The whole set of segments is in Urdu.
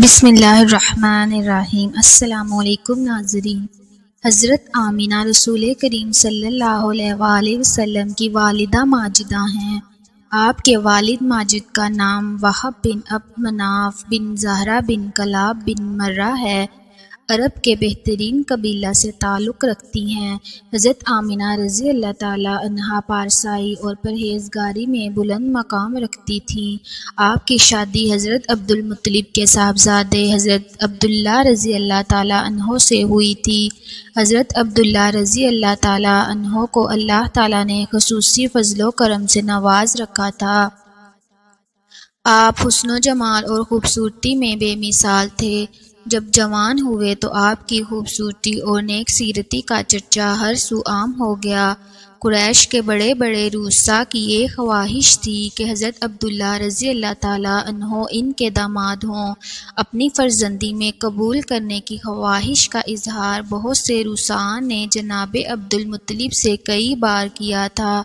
بسم اللہ الرحمن الرحیم۔ السلام علیکم ناظرین۔ حضرت آمینہ رسول کریم صلی اللہ علیہ وآلہ وسلم کی والدہ ماجدہ ہیں۔ آپ کے والد ماجد کا نام وہب بن عبد مناف بن زہرہ بن کلاب بن مرہ ہے۔ عرب کے بہترین قبیلہ سے تعلق رکھتی ہیں۔ حضرت آمینہ رضی اللہ تعالیٰ عنہا پارسائی اور پرہیزگاری میں بلند مقام رکھتی تھیں۔ آپ کی شادی حضرت عبد المطلب کے صاحبزادے حضرت عبداللہ رضی اللہ تعالیٰ عنہ سے ہوئی تھی۔ حضرت عبداللہ رضی اللہ تعالیٰ عنہ کو اللہ تعالیٰ نے خصوصی فضل و کرم سے نواز رکھا تھا۔ آپ حسن و جمال اور خوبصورتی میں بے مثال تھے۔ جب جوان ہوئے تو آپ کی خوبصورتی اور نیک سیرتی کا چرچا ہر سو عام ہو گیا۔ قریش کے بڑے بڑے رؤساء کی یہ خواہش تھی کہ حضرت عبداللہ رضی اللہ تعالیٰ عنہ ان کے داماد ہوں۔ اپنی فرزندی میں قبول کرنے کی خواہش کا اظہار بہت سے رؤساء نے جناب عبد المطلب سے کئی بار کیا تھا۔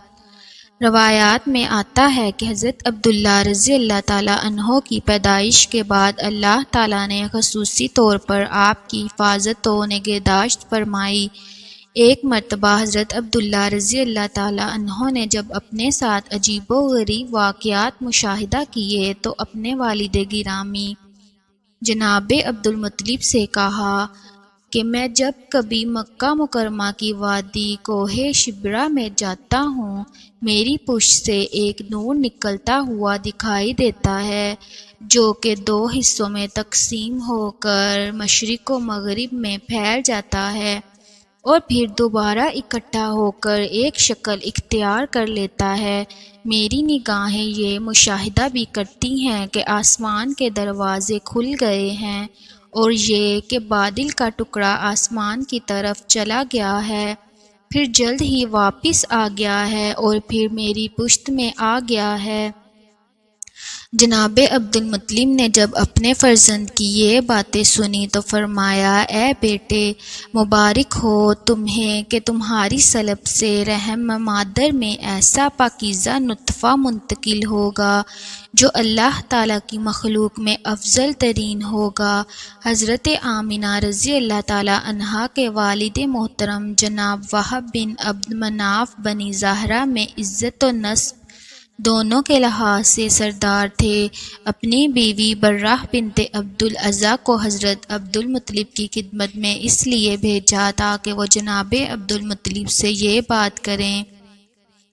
روایات میں آتا ہے کہ حضرت عبداللہ رضی اللہ تعالیٰ عنہ کی پیدائش کے بعد اللہ تعالیٰ نے خصوصی طور پر آپ کی حفاظت و نگہداشت فرمائی۔ ایک مرتبہ حضرت عبداللہ رضی اللہ تعالیٰ عنہ نے جب اپنے ساتھ عجیب و غریب واقعات مشاہدہ کیے تو اپنے والد گرامی جناب عبد المطلب سے کہا کہ میں جب کبھی مکہ مکرمہ کی وادی کوہ شبرا میں جاتا ہوں، میری پشت سے ایک نور نکلتا ہوا دکھائی دیتا ہے جو کہ دو حصوں میں تقسیم ہو کر مشرق و مغرب میں پھیل جاتا ہے اور پھر دوبارہ اکٹھا ہو کر ایک شکل اختیار کر لیتا ہے۔ میری نگاہیں یہ مشاہدہ بھی کرتی ہیں کہ آسمان کے دروازے کھل گئے ہیں اور یہ کہ بادل کا ٹکڑا آسمان کی طرف چلا گیا ہے، پھر جلد ہی واپس آ گیا ہے اور پھر میری پشت میں آ گیا ہے۔ جناب عبد المطلب نے جب اپنے فرزند کی یہ باتیں سنی تو فرمایا، اے بیٹے، مبارک ہو تمہیں کہ تمہاری سلب سے رحم مادر میں ایسا پاکیزہ نطفہ منتقل ہوگا جو اللہ تعالیٰ کی مخلوق میں افضل ترین ہوگا۔ حضرت آمینہ رضی اللہ تعالیٰ عنہا کے والد محترم جناب وہب بن عبد مناف بنی زہرہ میں عزت و نسب دونوں کے لحاظ سے سردار تھے۔ اپنی بیوی برہ بنت عبد العزیٰ کو حضرت عبد المطلب کی خدمت میں اس لیے بھیجا تاکہ وہ جناب عبد المطلب سے یہ بات کریں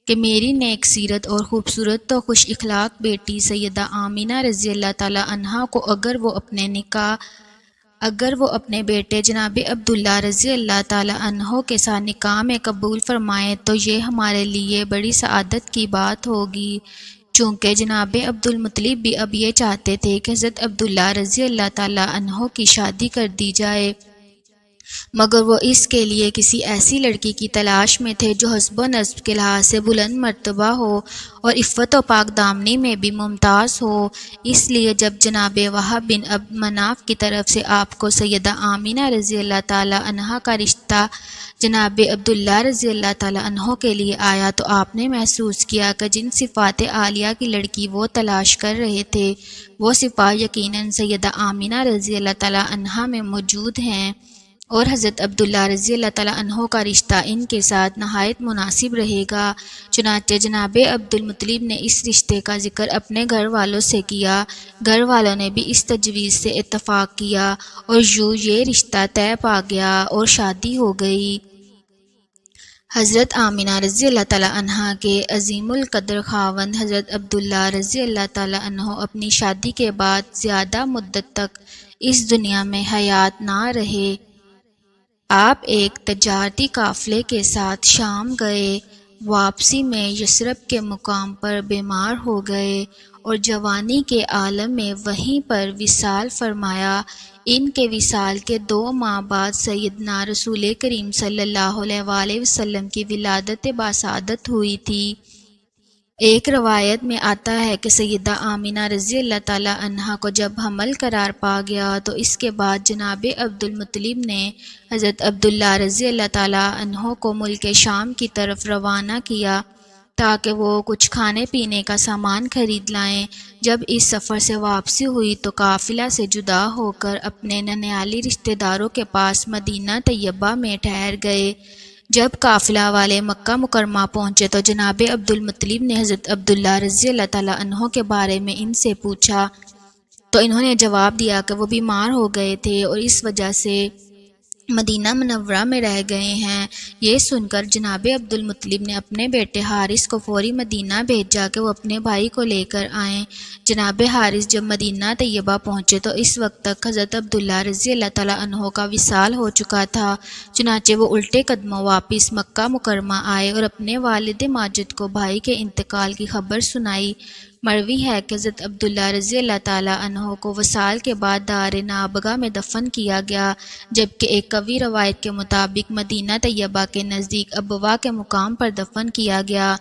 کہ میری نیک سیرت اور خوبصورت و خوش اخلاق بیٹی سیدہ آمینہ رضی اللہ تعالیٰ عنہا کو اگر وہ اپنے بیٹے جناب عبداللہ رضی اللہ تعالیٰ عنہ کے ساتھ نکاح میں قبول فرمائیں تو یہ ہمارے لیے بڑی سعادت کی بات ہوگی۔ چونکہ جناب عبد المطلب بھی اب یہ چاہتے تھے کہ حضرت عبداللہ رضی اللہ تعالیٰ عنہ کی شادی کر دی جائے، مگر وہ اس کے لیے کسی ایسی لڑکی کی تلاش میں تھے جو حسب و نسب کے لحاظ سے بلند مرتبہ ہو اور عفت و پاک دامنی میں بھی ممتاز ہو۔ اس لیے جب جناب وہب بن عبد مناف کی طرف سے آپ کو سیدہ آمینہ رضی اللہ تعالیٰ عنہا کا رشتہ جناب عبداللہ رضی اللہ تعالیٰ عنہ کے لیے آیا تو آپ نے محسوس کیا کہ جن صفات عالیہ کی لڑکی وہ تلاش کر رہے تھے وہ صفات یقیناً سیدہ آمینہ رضی اللہ تعالیٰ عنہا میں موجود ہیں اور حضرت عبداللہ رضی اللہ تعالیٰ عنہ کا رشتہ ان کے ساتھ نہایت مناسب رہے گا۔ چنانچہ جناب عبد المطلب نے اس رشتے کا ذکر اپنے گھر والوں سے کیا۔ گھر والوں نے بھی اس تجویز سے اتفاق کیا اور یوں یہ رشتہ طے پا گیا اور شادی ہو گئی۔ حضرت آمینہ رضی اللہ تعالیٰ عنہا کے عظیم القدر خاوند حضرت عبداللہ رضی اللہ تعالیٰ عنہ اپنی شادی کے بعد زیادہ مدت تک اس دنیا میں حیات نہ رہے۔ آپ ایک تجارتی قافلے کے ساتھ شام گئے، واپسی میں یثرب کے مقام پر بیمار ہو گئے اور جوانی کے عالم میں وہیں پر وصال فرمایا۔ ان کے وصال کے 2 ماہ بعد سیدنا رسول کریم صلی اللہ علیہ وآلہ وسلم کی ولادت باسعادت ہوئی تھی۔ ایک روایت میں آتا ہے کہ سیدہ آمینہ رضی اللہ تعالیٰ عنہا کو جب حمل قرار پا گیا تو اس کے بعد جناب عبد المطلب نے حضرت عبداللہ رضی اللہ تعالیٰ عنہ کو ملک شام کی طرف روانہ کیا۔ تاکہ وہ کچھ کھانے پینے کا سامان خرید لائیں۔ جب اس سفر سے واپسی ہوئی تو قافلہ سے جدا ہو کر اپنے ننیالی رشتہ داروں کے پاس مدینہ طیبہ میں ٹھہر گئے۔ جب قافلہ والے مکہ مکرمہ پہنچے تو جناب عبدالمطلب نے حضرت عبداللہ رضی اللہ تعالیٰ عنہ کے بارے میں ان سے پوچھا تو انہوں نے جواب دیا کہ وہ بیمار ہو گئے تھے اور اس وجہ سے مدینہ منورہ میں رہ گئے ہیں۔ یہ سن کر جناب عبدالمطلب نے اپنے بیٹے حارث کو فوری مدینہ بھیجا کہ وہ اپنے بھائی کو لے کر آئیں۔ جناب حارث جب مدینہ طیبہ پہنچے تو اس وقت تک حضرت عبداللہ رضی اللہ تعالیٰ عنہ کا وصال ہو چکا تھا، چنانچہ وہ الٹے قدموں واپس مکہ مکرمہ آئے اور اپنے والد ماجد کو بھائی کے انتقال کی خبر سنائی۔ مروی ہے کہ حضرت عبداللہ رضی اللہ تعالیٰ عنہ کو وصال کے بعد دار نابغہ میں دفن کیا گیا، جبکہ ایک قوی روایت کے مطابق مدینہ طیبہ کے نزدیک ابوا کے مقام پر دفن کیا گیا۔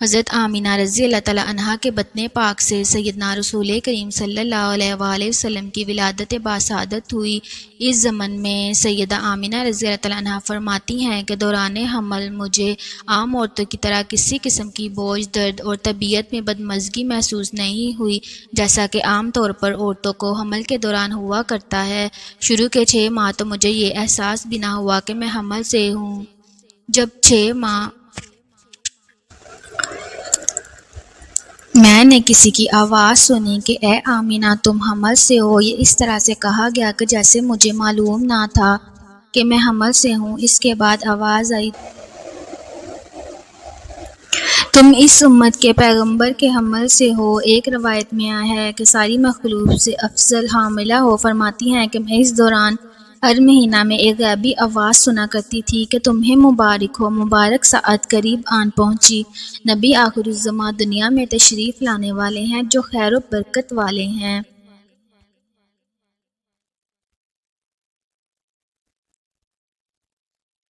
حضرت آمینہ رضی اللہ تعالیٰ عنہا کے بطن پاک سے سیدنا رسول کریم صلی اللہ علیہ وآلہ وسلم کی ولادت باسعادت ہوئی۔ اس ضمن میں سیدہ آمینہ رضی اللہ تعالیٰ عنہا فرماتی ہیں کہ دوران حمل مجھے عام عورتوں کی طرح کسی قسم کی بوجھ، درد اور طبیعت میں بدمزگی محسوس نہیں ہوئی، جیسا کہ عام طور پر عورتوں کو حمل کے دوران ہوا کرتا ہے۔ شروع کے 6 ماہ تو مجھے یہ احساس بھی نہ ہوا کہ میں حمل سے ہوں۔ جب 6 ماہ میں نے کسی کی آواز سنی کہ اے آمینہ تم حمل سے ہو، یہ اس طرح سے کہا گیا کہ جیسے مجھے معلوم نہ تھا کہ میں حمل سے ہوں۔ اس کے بعد آواز آئی، تم اس امت کے پیغمبر کے حمل سے ہو۔ ایک روایت میں آیا ہے کہ ساری مخلوق سے افضل حاملہ ہو۔ فرماتی ہیں کہ میں اس دوران ہر مہینہ میں ایک غیبی آواز سنا کرتی تھی کہ تمہیں مبارک ہو، مبارک ساعت قریب آن پہنچی، نبی آخر الزماں دنیا میں تشریف لانے والے ہیں جو خیر و برکت والے ہیں۔